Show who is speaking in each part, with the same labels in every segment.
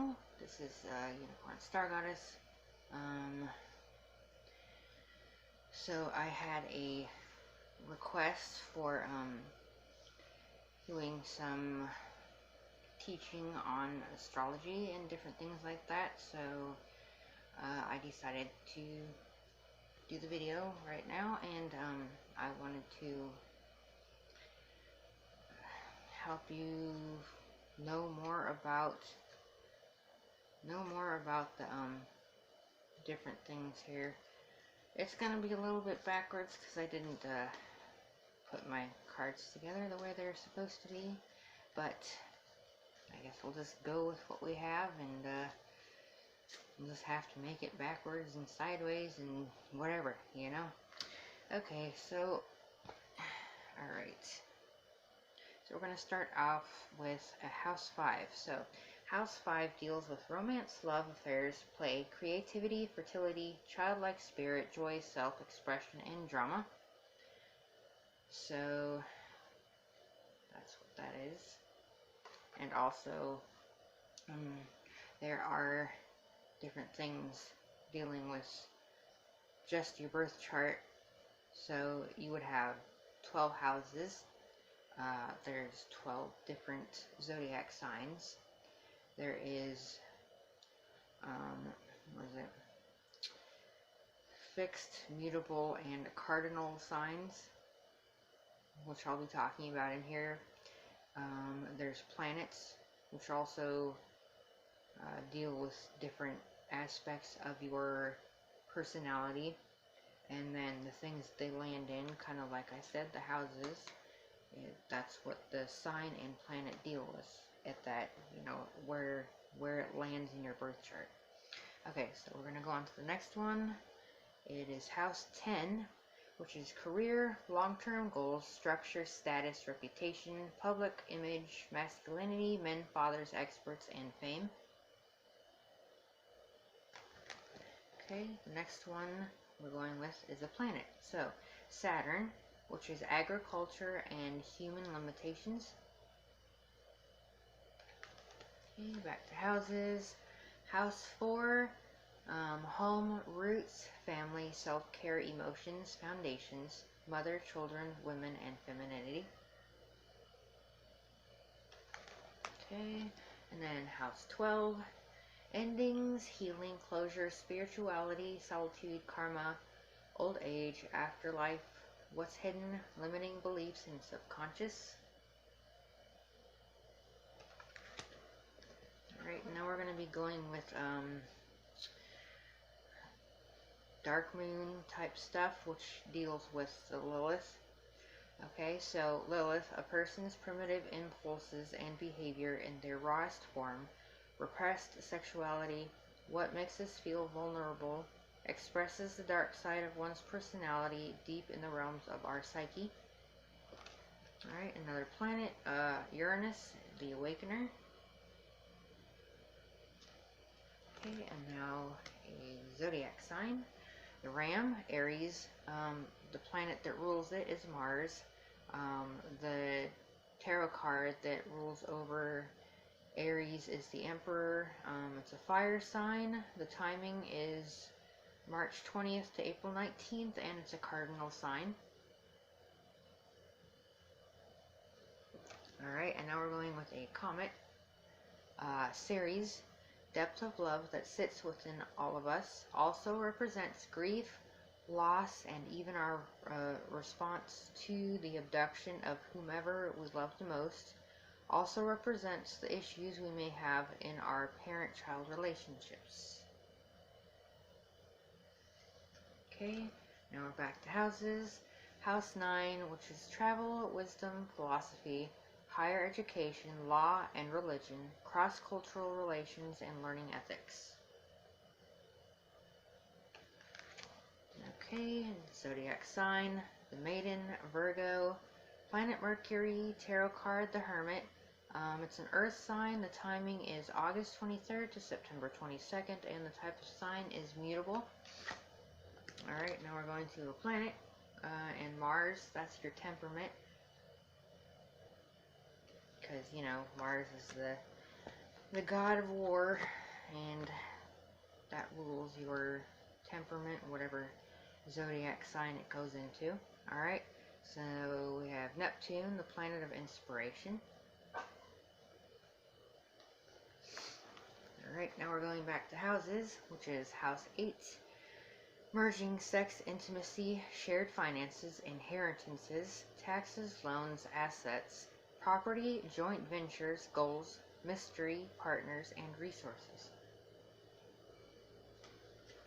Speaker 1: channel. This is Unicorn Star Goddess. So I had a request for doing some teaching on astrology and different things like that, so I decided to do the video right now, and I wanted to help you know more about the different things here. It's gonna be a little bit backwards because I didn't put my cards together the way they're supposed to be, but I guess we'll just go with what we have, and we'll just have to make it backwards and sideways and whatever, you know. Okay, so alright. So we're going to start off with a House 5. So House 5 deals with romance, love, affairs, play, creativity, fertility, childlike spirit, joy, self-expression, and drama. So that's what that is. And also there are different things dealing with just your birth chart. So you would have 12 houses. There's 12 different zodiac signs. There is, fixed, mutable, and cardinal signs, which I'll be talking about in here. There's planets, which also deal with different aspects of your personality, and then the things they land in, kind of like I said, the houses. That's what the sign and planet deal with at that, where it lands in your birth chart. Okay, so we're going to go on to the next one. It is House 10, which is career, long-term goals, structure, status, reputation, public image, masculinity, men, fathers, experts, and fame. Okay, the next one we're going with is a planet. So, Saturn, which is agriculture and human limitations. Okay, back to houses. House 4, home, roots, family, self-care, emotions, foundations, mother, children, women, and femininity. Okay, and then House 12, endings, healing, closure, spirituality, solitude, karma, old age, afterlife, what's hidden, limiting beliefs, and subconscious. Alright, now we're going to be going with dark moon type stuff, which deals with the Lilith. Okay, so Lilith, a person's primitive impulses and behavior in their rawest form, repressed sexuality, what makes us feel vulnerable, expresses the dark side of one's personality deep in the realms of our psyche. Alright, another planet, Uranus, the Awakener. Okay, and now a zodiac sign. The Ram, Aries. The planet that rules it is Mars. The tarot card that rules over Aries is the Emperor. It's a fire sign. The timing is March 20th to April 19th, and it's a cardinal sign. Alright, and now we're going with a comet. Ceres, depth of love that sits within all of us, also represents grief, loss, and even our response to the abduction of whomever we love the most. Also represents the issues we may have in our parent-child relationships. Okay, now we're back to houses. House 9, which is travel, wisdom, philosophy, higher education, law and religion, cross-cultural relations, and learning ethics. Okay, zodiac sign, the Maiden, Virgo, planet Mercury, tarot card, the Hermit. It's an earth sign. The timing is August 23rd to September 22nd, and the type of sign is mutable. Alright, now we're going to a planet, and Mars, that's your temperament. Because, Mars is the the god of war, and that rules your temperament, whatever zodiac sign it goes into. Alright, so we have Neptune, the planet of inspiration. Alright, now we're going back to houses, which is house 8. Merging sex, intimacy, shared finances, inheritances, taxes, loans, assets, property, joint ventures, goals, mystery, partners, and resources.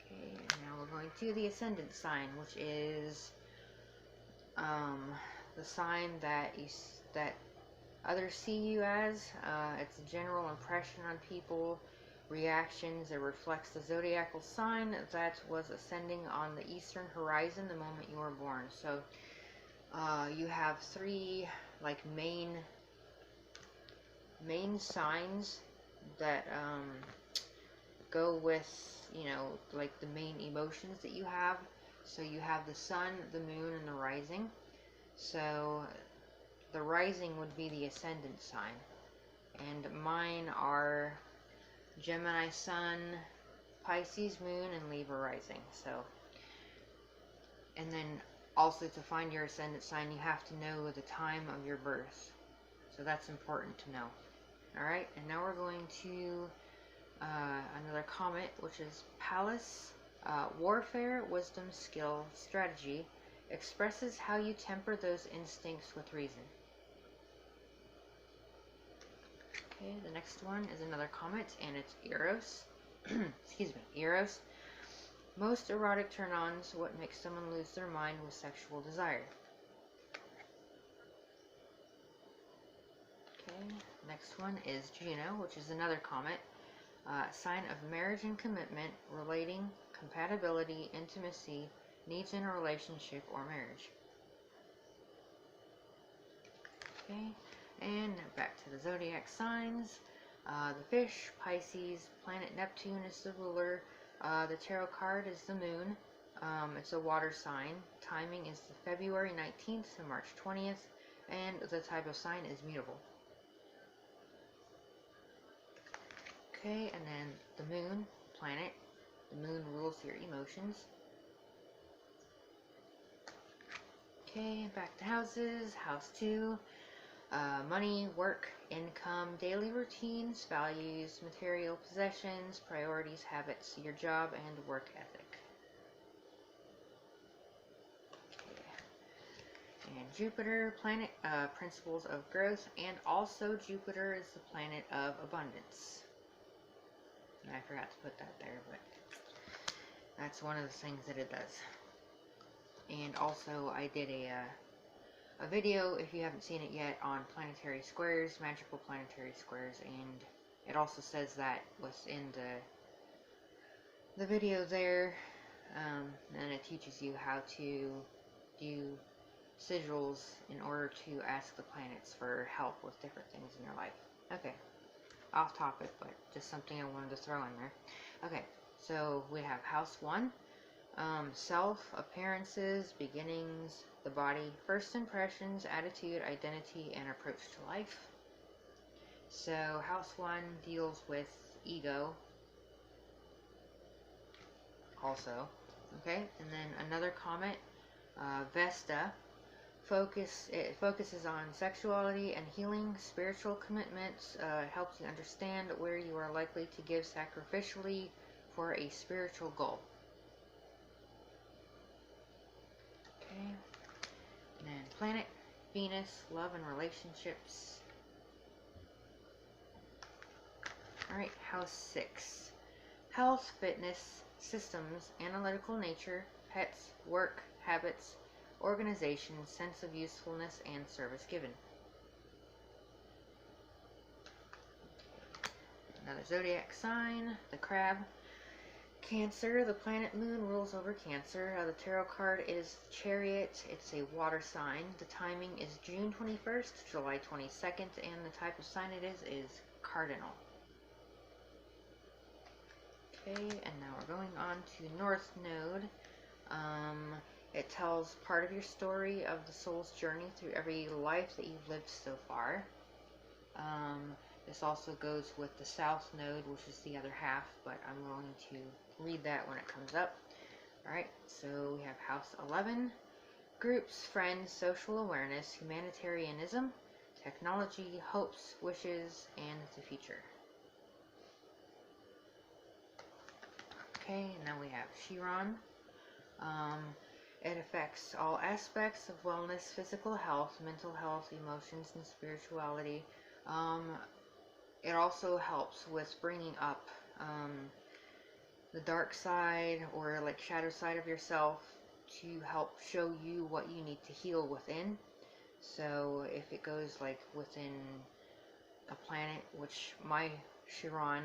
Speaker 1: Okay, and now we're going to the ascendant sign, which is the sign that others see you as. It's a general impression on people, reactions. It reflects the zodiacal sign that was ascending on the eastern horizon the moment you were born. So you have 3 like main signs that go with, you know, like the main emotions that you have. So you have the sun, the moon, and the rising. So the rising would be the ascendant sign, and mine are Gemini sun, Pisces moon, and Libra rising. So, and then also to find your ascendant sign, you have to know the time of your birth. So that's important to know. Alright, and now we're going to another comet, which is Pallas. Warfare, wisdom, skill, strategy expresses how you temper those instincts with reason. Okay, the next one is another comet, and it's Eros. Excuse me, Eros. Most erotic turn-ons, what makes someone lose their mind with sexual desire. Okay, next one is Juno, which is another comet. Sign of marriage and commitment, relating, compatibility, intimacy, needs in a relationship or marriage. Okay, and back to the zodiac signs. The fish, Pisces, planet Neptune is the ruler. The tarot card is the moon. It's a water sign. Timing is the February 19th to March 20th, and the type of sign is mutable. Okay, and then the moon, planet. The moon rules your emotions. Okay, back to houses. House 2. Money, work, income, daily routines, values, material possessions, priorities, habits, your job, and work ethic. Okay. And Jupiter, planet, principles of growth, and also Jupiter is the planet of abundance. And I forgot to put that there, but that's one of the things that it does. And also I did a video, if you haven't seen it yet, on planetary squares, magical planetary squares, and it also says that within the video there, and it teaches you how to do sigils in order to ask the planets for help with different things in your life. Okay, off topic, but just something I wanted to throw in there. Okay, so we have house 1. Self, appearances, beginnings, the body, first impressions, attitude, identity, and approach to life. So house 1 deals with ego also. Okay, and then another comet, Vesta. It focuses on sexuality and healing, spiritual commitments. It helps you understand where you are likely to give sacrificially for a spiritual goal. Okay, and then planet, Venus, love and relationships. Alright, house 6. Health, fitness, systems, analytical nature, pets, work, habits, organization, sense of usefulness, and service given. Another zodiac sign, the crab. Cancer, the planet moon rules over Cancer. The tarot card is Chariot. It's a water sign. The timing is June 21st to July 22nd, and the type of sign it is cardinal. Okay, and now we're going on to North Node. It tells part of your story of the soul's journey through every life that you've lived so far. This also goes with the South Node, which is the other half, but I'm going to read that when it comes up. Alright, so we have House 11, Groups, Friends, Social Awareness, Humanitarianism, Technology, Hopes, Wishes, and the Future. Okay, and now we have Chiron. It affects all aspects of wellness, physical health, mental health, emotions, and spirituality. It also helps with bringing up the dark side or like shadow side of yourself to help show you what you need to heal within. So if it goes like within a planet, which my Chiron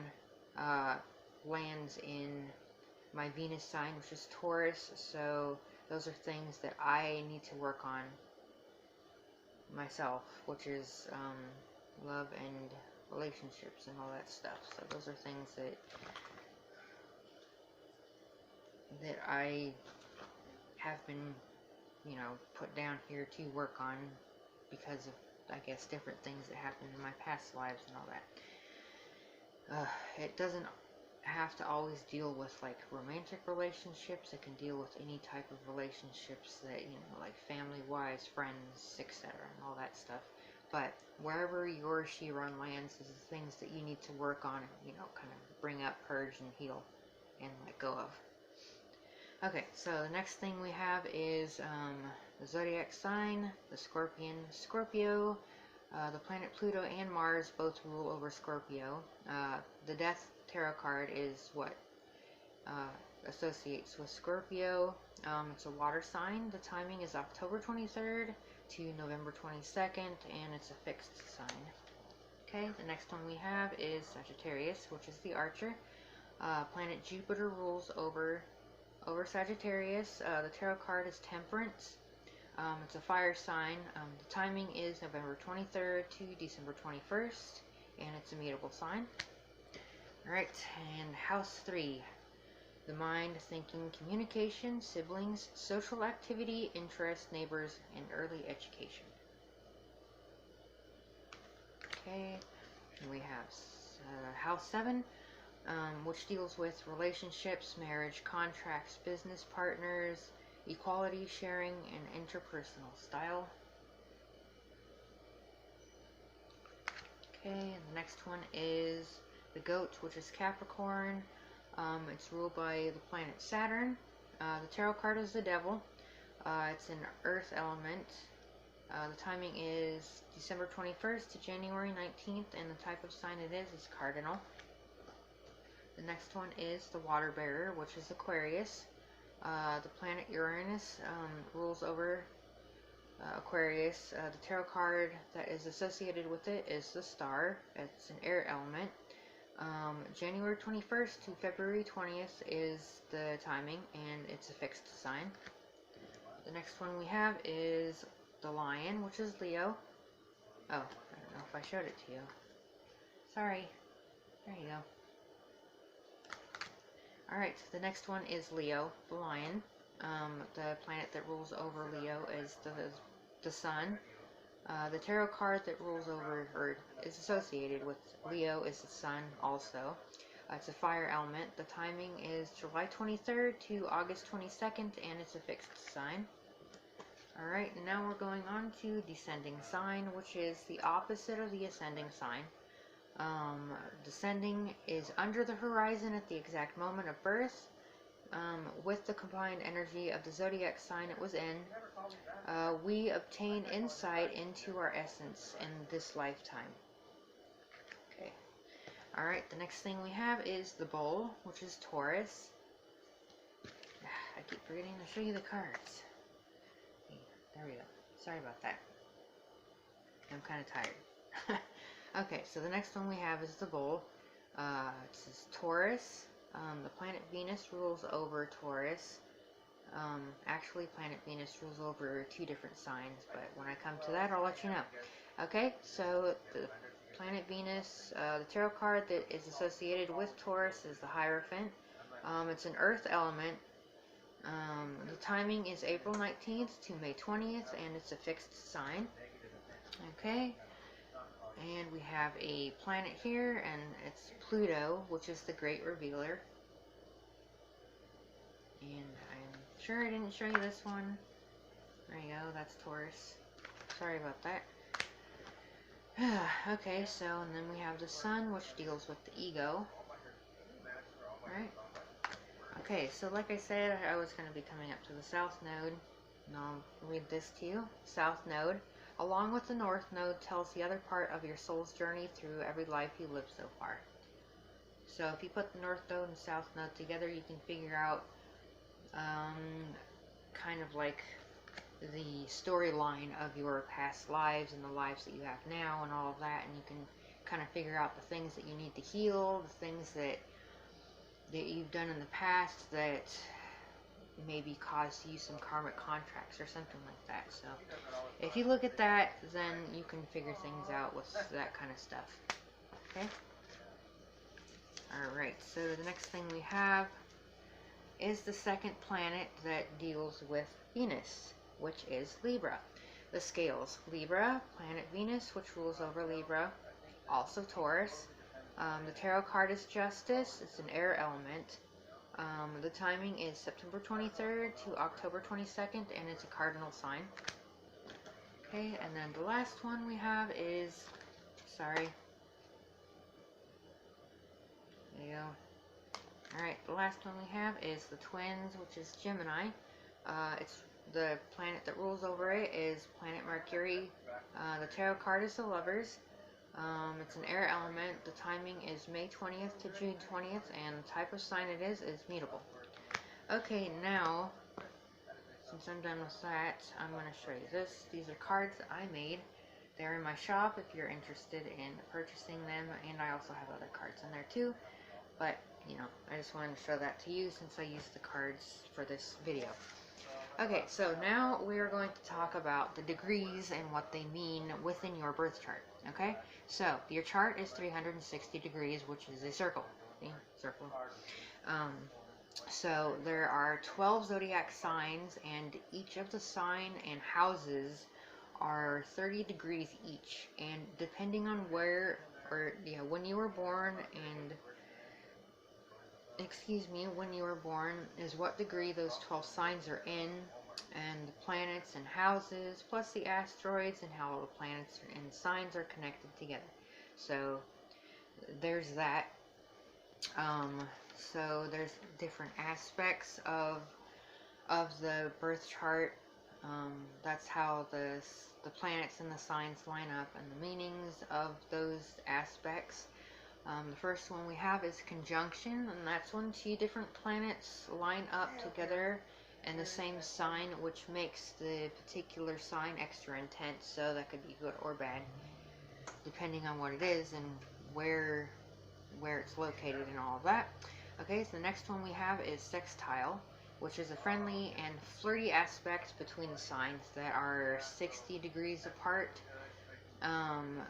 Speaker 1: lands in my Venus sign, which is Taurus, so those are things that I need to work on myself, which is love and relationships and all that stuff. So those are things that I have been, you know, put down here to work on because of, I guess, different things that happened in my past lives and all that. It doesn't have to always deal with like romantic relationships. It can deal with any type of relationships that, you know, like family-wise, friends, etc., and all that stuff. But wherever your Chiron lands is the things that you need to work on, you know, kind of bring up, purge, and heal, and let go of. Okay, so the next thing we have is the zodiac sign, the Scorpion, Scorpio. The planet Pluto and Mars both rule over Scorpio. The Death Tarot card is what associates with Scorpio. It's a water sign. The timing is October 23rd to November 22nd, and it's a fixed sign. Okay, the next one we have is Sagittarius, which is the Archer. Planet Jupiter rules over Sagittarius. The tarot card is Temperance. It's a fire sign. The timing is November 23rd to December 21st, and it's a mutable sign. Alright, and House 3. The mind, thinking, communication, siblings, social activity, interest, neighbors, and early education. Okay, and we have House 7, which deals with relationships, marriage, contracts, business partners, equality, sharing, and interpersonal style. Okay, and the next one is the Goat, which is Capricorn. It's ruled by the planet Saturn. The tarot card is the Devil. It's an earth element. The timing is December 21st to January 19th, and the type of sign it is cardinal. The next one is the Water Bearer, which is Aquarius. The planet Uranus rules over Aquarius. The tarot card that is associated with it is the Star. It's an air element. January 21st to February 20th is the timing, and it's a fixed sign. The next one we have is the Lion, which is Leo. Oh, I don't know if I showed it to you. Sorry. There you go. Alright, the next one is Leo, the Lion. The planet that rules over Leo is the Sun. The tarot card that rules over, or is associated with Leo, is the Sun also. It's a fire element. The timing is July 23rd to August 22nd, and it's a fixed sign. Alright, and now we're going on to descending sign, which is the opposite of the ascending sign. Descending is under the horizon at the exact moment of birth. With the combined energy of the zodiac sign it was in, we obtain insight into our essence in this lifetime. Okay. Alright, the next thing we have is the Bull, which is Taurus. I keep forgetting to show you the cards. Okay, there we go. Sorry about that. I'm kind of tired. Okay, so the next one we have is the Bull. It says Taurus. The planet Venus rules over Taurus. Actually, planet Venus rules over two different signs, but when I come to that, I'll let you know. Okay, so the planet Venus, the tarot card that is associated with Taurus is the Hierophant. It's an earth element. The timing is April 19th to May 20th, and it's a fixed sign. Okay. And we have a planet here, and it's Pluto, which is the Great Revealer. And I'm sure I didn't show you this one. There you go, that's Taurus. Sorry about that. Okay, so, and then we have the Sun, which deals with the ego. Right? Okay, so like I said, I was going to be coming up to the South Node. And I'll read this to you. South Node, along with the North Node, tells the other part of your soul's journey through every life you lived so far. So if you put the North Node and South Node together, you can figure out kind of like the storyline of your past lives and the lives that you have now and all of that, and you can kind of figure out the things that you need to heal, the things that you've done in the past that maybe caused you some karmic contracts or something like that. So if you look at that, then you can figure things out with that kind of stuff. Okay? Alright, so the next thing we have is the second planet that deals with Venus, which is Libra. The scales, Libra, planet Venus, which rules over Libra, also Taurus. The tarot card is Justice. It's an air element. The timing is September 23rd to October 22nd, and it's a cardinal sign. Okay, and then the last one we have is, sorry. There you go. Alright, the last one we have is the Twins, which is Gemini. It's the planet that rules over it is planet Mercury. The tarot card is the Lovers. It's an air element. The timing is May 20th to June 20th, and the type of sign it is mutable. Okay, now, since I'm done with that, I'm going to show you this. These are cards that I made. They're in my shop if you're interested in purchasing them, and I also have other cards in there too. But, you know, I just wanted to show that to you since I used the cards for this video. Okay, so now we are going to talk about the degrees and what they mean within your birth chart. Okay, so your chart is 360 degrees, which is a circle. See? Circle. So there are 12 zodiac signs, and each of the sign and houses are 30 degrees each. And depending on where, or yeah, when you were born, and when you were born is what degree those 12 signs are in, and the planets and houses, plus the asteroids and how all the planets and signs are connected together. So there's that. So there's different aspects of the birth chart. That's how the planets and the signs line up, and the meanings of those aspects. The first one we have is conjunction, and that's when two different planets line up together in the same sign, which makes the particular sign extra intense. So that could be good or bad, depending on what it is and where it's located and all of that. Okay, so the next one we have is sextile, which is a friendly and flirty aspect between the signs that are 60 degrees apart.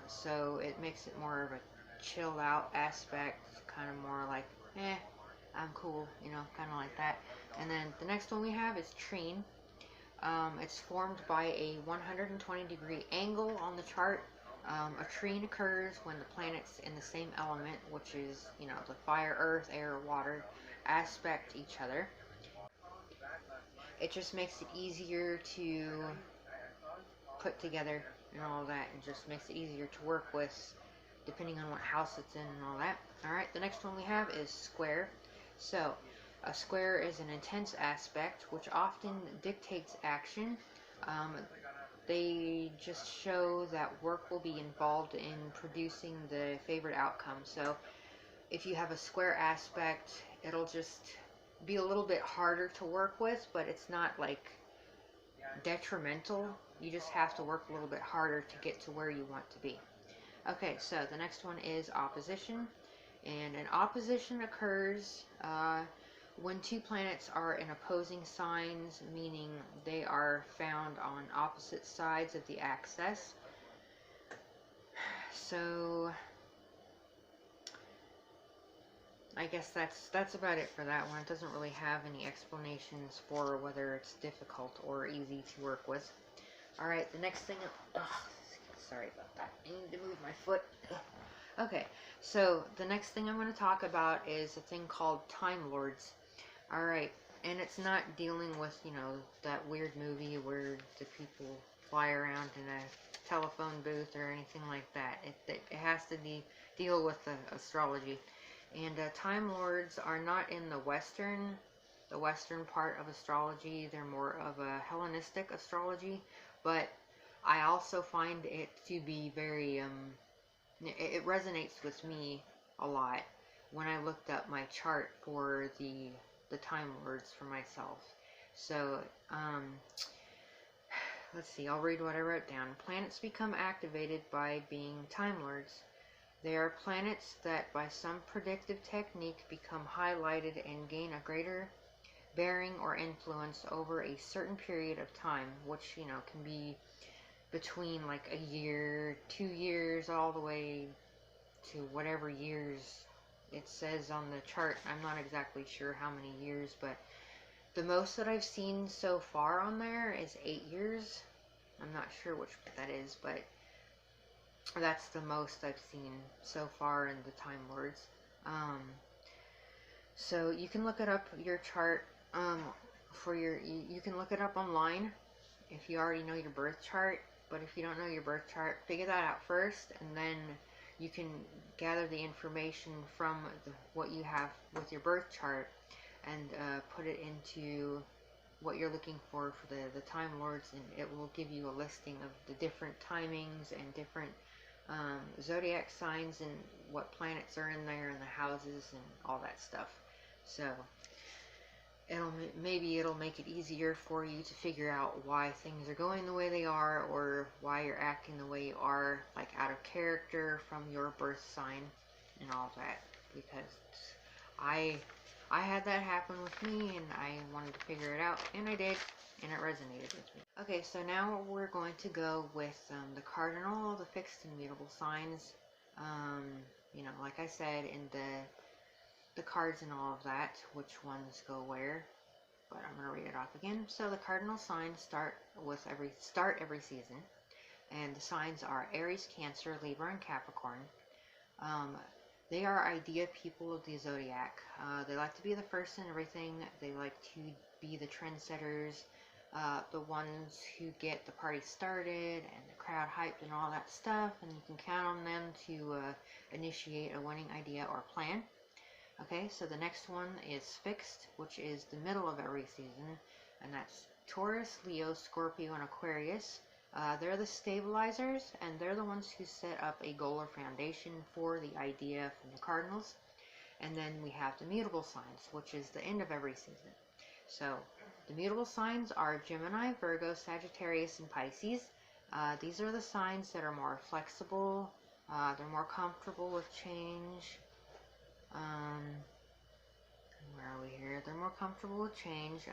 Speaker 1: So it makes it more of a chilled out aspect, kind of more like, I'm cool, you know, kind of like that. And then the next one we have is trine. It's formed by a 120 degree angle on the chart. A trine occurs when the planets in the same element, which is, you know, the fire, earth, air, water, aspect each other. It just makes it easier to put together and all that, and just makes it easier to work with, depending on what house it's in and all that. Alright, the next one we have is square. So, a square is an intense aspect, which often dictates action. They just show that work will be involved in producing the favored outcome. So, if you have a square aspect, it'll just be a little bit harder to work with, but it's not like detrimental. You just have to work a little bit harder to get to where you want to be. Okay, so the next one is opposition, and an opposition occurs when two planets are in opposing signs, meaning they are found on opposite sides of the axis. So I guess that's about it for that one. It doesn't really have any explanations for whether it's difficult or easy to work with. Alright, the next thing, sorry about that. I need to move my foot. Okay, so the next thing I'm going to talk about is a thing called Time Lords. Alright, and it's not dealing with, you know, that weird movie where the people fly around in a telephone booth or anything like that. It has to deal with the astrology. And Time Lords are not in the Western part of astrology. They're more of a Hellenistic astrology, but I also find it to be very, it resonates with me a lot when I looked up my chart for the Time Lords for myself. So, let's see, I'll read what I wrote down. Planets become activated by being Time Lords. They are planets that by some predictive technique become highlighted and gain a greater bearing or influence over a certain period of time, which, you know, can be between like a year, 2 years, all the way to whatever years it says on the chart. I'm not exactly sure how many years, but the most that I've seen so far on there is 8 years. I'm not sure which that is, but that's the most I've seen so far in the Time Lords. So you can look it up, your chart, you can look it up online if you already know your birth chart. But if you don't know your birth chart, figure that out first, and then you can gather the information from what you have with your birth chart and put it into what you're looking for the Time Lords, and it will give you a listing of the different timings and different zodiac signs and what planets are in there and the houses and all that stuff. So maybe it'll make it easier for you to figure out why things are going the way they are, or why you're acting the way you are, like out of character from your birth sign and all that. Because I had that happen with me, and I wanted to figure it out, and I did, and it resonated with me. Okay, so now we're going to go with the cardinal, the fixed and mutable signs. You know, like I said, in the cards and all of that, which ones go where, but I'm going to read it off again. So the cardinal signs start every season, and the signs are Aries, Cancer, Libra, and Capricorn. They are idea people of the zodiac. They like to be the first in everything. They like to be the trendsetters, the ones who get the party started and the crowd hyped and all that stuff, and you can count on them to initiate a winning idea or plan. Okay, so the next one is fixed, which is the middle of every season, and that's Taurus, Leo, Scorpio, and Aquarius. They're the stabilizers, and they're the ones who set up a goal or foundation for the idea from the cardinals. And then we have the mutable signs, which is the end of every season. So the mutable signs are Gemini, Virgo, Sagittarius, and Pisces. These are the signs that are more flexible. They're more comfortable with change. Where are we here? They're more comfortable with change.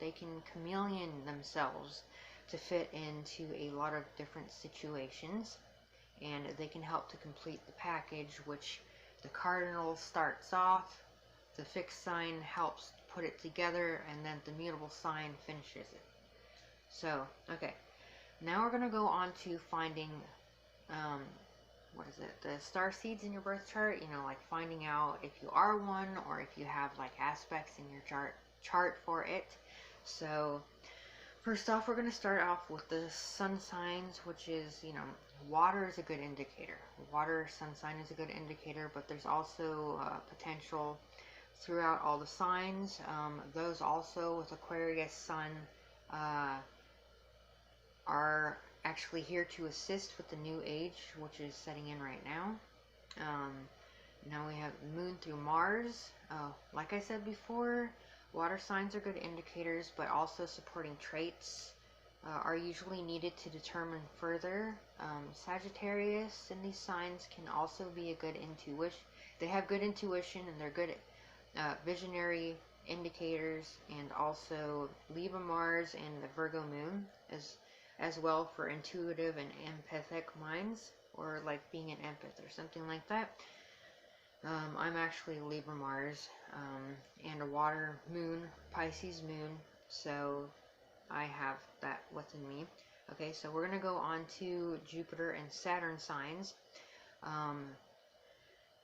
Speaker 1: They can chameleon themselves to fit into a lot of different situations, and they can help to complete the package, which the cardinal starts off, the fixed sign helps put it together, and then the mutable sign finishes it. So, okay, now we're going to go on to finding the star seeds in your birth chart, you know, like finding out if you are one, or if you have like aspects in your chart for it. So first off, we're going to start off with the sun signs, which is, you know, water is a good indicator. Water sun sign is a good indicator, but there's also potential throughout all the signs. Those also with Aquarius sun are actually here to assist with the new age, which is setting in right now. Now we have Moon through Mars. Like I said before, water signs are good indicators, but also supporting traits are usually needed to determine further. Sagittarius and these signs can also be a good intuition. They have good intuition, and they're good visionary indicators, and also Libra Mars and the Virgo Moon as well for intuitive and empathic minds, or like being an empath or something like that. I'm actually Libra Mars and a water moon, Pisces moon, so I have that within me. Okay, so we're going to go on to Jupiter and Saturn signs.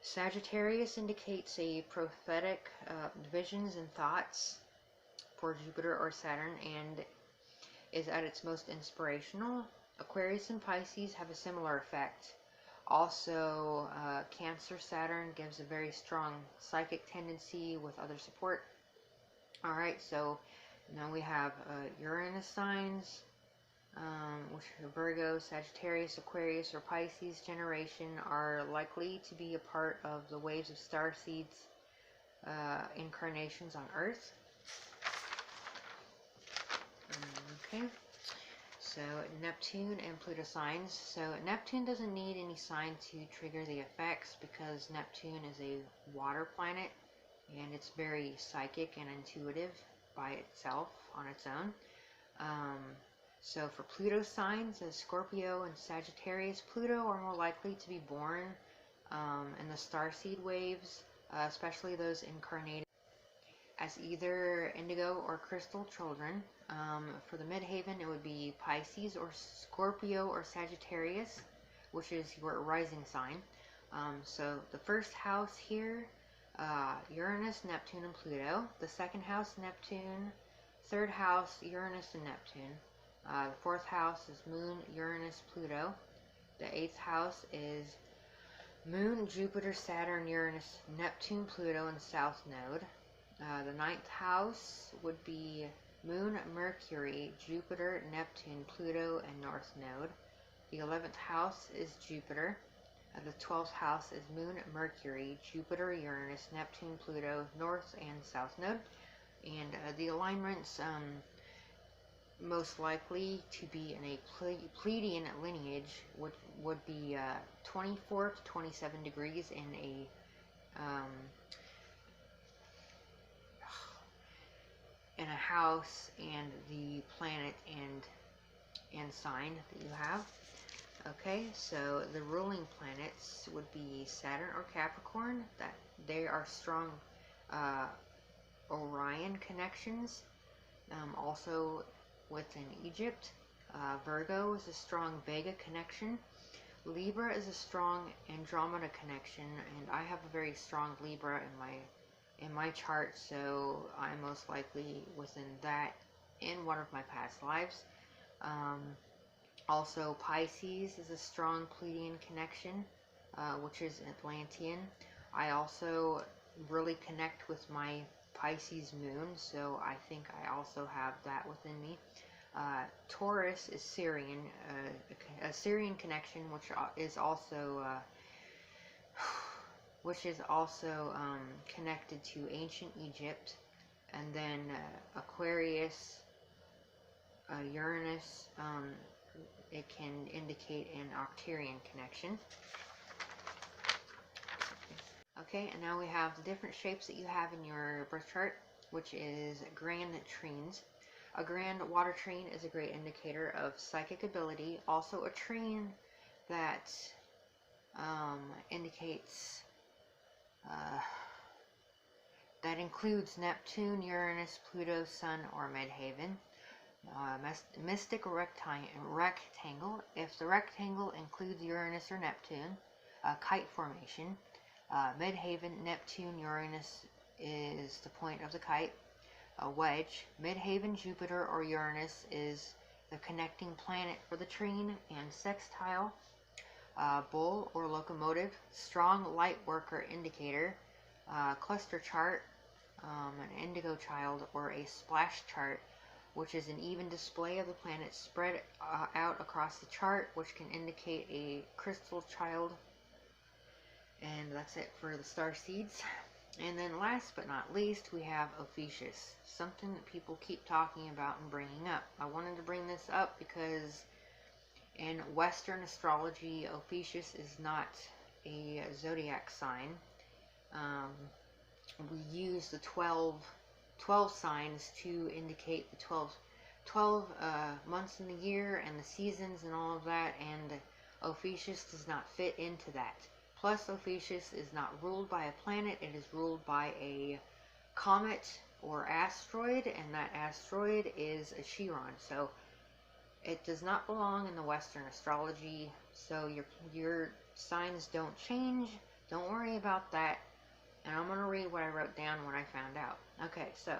Speaker 1: Sagittarius indicates a prophetic visions and thoughts for Jupiter or Saturn, and is at its most inspirational. Aquarius and Pisces have a similar effect. Also, Cancer Saturn gives a very strong psychic tendency with other support. Alright, so now we have Uranus signs, which are Virgo, Sagittarius, Aquarius, or Pisces generation are likely to be a part of the waves of star seeds incarnations on Earth. Okay, so Neptune and Pluto signs. So Neptune doesn't need any sign to trigger the effects because Neptune is a water planet and it's very psychic and intuitive by itself on its own. So for Pluto signs, as Scorpio and Sagittarius, Pluto are more likely to be born in the starseed waves, especially those incarnated as either indigo or crystal children. For the midhaven, it would be Pisces or Scorpio or Sagittarius, which is your rising sign. So the first house here, Uranus, Neptune, and Pluto. The second house, Neptune. Third house, Uranus and Neptune. The fourth house is Moon, Uranus, Pluto. The eighth house is Moon, Jupiter, Saturn, Uranus, Neptune, Pluto, and South Node. The ninth house would be Moon, Mercury, Jupiter, Neptune, Pluto, and North Node. The 11th house is Jupiter. The 12th house is Moon, Mercury, Jupiter, Uranus, Neptune, Pluto, North and South Node. And the alignments most likely to be in a Pleiadian lineage would be 24 to 27 degrees in a house and the planet and sign that you have. Okay, so the ruling planets would be Saturn or Capricorn. That they are strong Orion connections. Also within Egypt, Virgo is a strong Vega connection. Libra is a strong Andromeda connection, and I have a very strong Libra in my chart, so I'm most likely within that in one of my past lives. Also, Pisces is a strong Pleiadian connection, which is Atlantean. I also really connect with my Pisces moon, so I think I also have that within me. Taurus is Syrian, a Syrian connection, which is also connected to ancient Egypt. And then Aquarius, Uranus, it can indicate an Arcturian connection. Okay, and now we have the different shapes that you have in your birth chart, which is grand trines. A grand water trine is a great indicator of psychic ability. Also a trine that indicates that includes Neptune, Uranus, Pluto, Sun, or midhaven. Mystic rectangle. If the rectangle includes Uranus or Neptune, kite formation. Midhaven, Neptune, Uranus is the point of the kite. A wedge. Midhaven, Jupiter, or Uranus is the connecting planet for the trine and sextile. Bull or locomotive. Strong light worker indicator. Cluster chart. An indigo child or a splash chart, which is an even display of the planets spread out across the chart, which can indicate a crystal child. And that's it for the star seeds. And then last but not least, we have Ophiuchus, something that people keep talking about and bringing up. I wanted to bring this up because in Western astrology, Ophiuchus is not a zodiac sign. We use the 12 signs to indicate the 12 months in the year and the seasons and all of that, and Ophiuchus does not fit into that. Plus, Ophiuchus is not ruled by a planet, it is ruled by a comet or asteroid, and that asteroid is a Chiron. So, It does not belong in the Western astrology, so your signs don't change. Don't worry about that. And I'm going to read what I wrote down, what I found out. Okay, so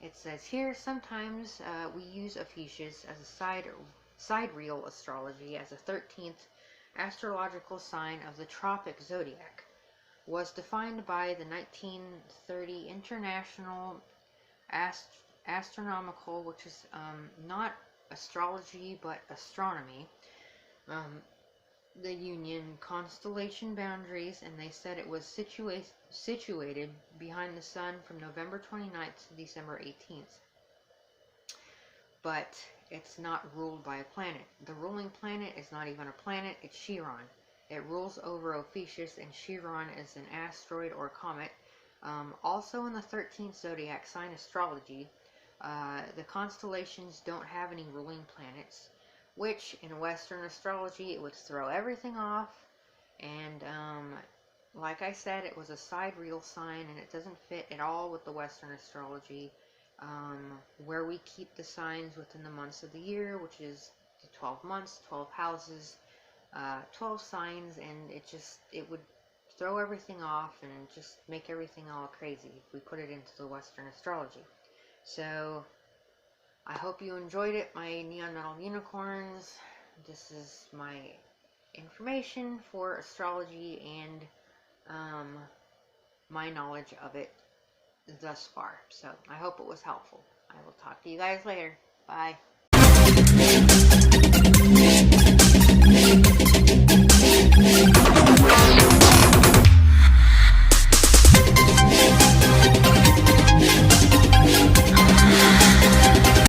Speaker 1: it says here, sometimes we use Ophiuchus as a sidereal astrology as a 13th astrological sign of the tropic zodiac. Was defined by the 1930 International Astronomical, which is not astrology but astronomy, the Union constellation boundaries, and they said it was situated behind the sun from November 29th to December 18th. But it's not ruled by a planet. The ruling planet is not even a planet, it's Chiron. It rules over Ophiuchus, and Chiron is an asteroid or comet. Also in the 13th zodiac sign astrology, the constellations don't have any ruling planets, which in Western astrology it would throw everything off. And like I said, it was a sidereal sign, and it doesn't fit at all with the Western astrology, where we keep the signs within the months of the year, which is the 12 months, 12 houses, 12 signs, and it would throw everything off and just make everything all crazy if we put it into the Western astrology. So I hope you enjoyed it, my neon metal unicorns. This is my information for astrology and my knowledge of it thus far. So I hope it was helpful. I will talk to you guys later. Bye.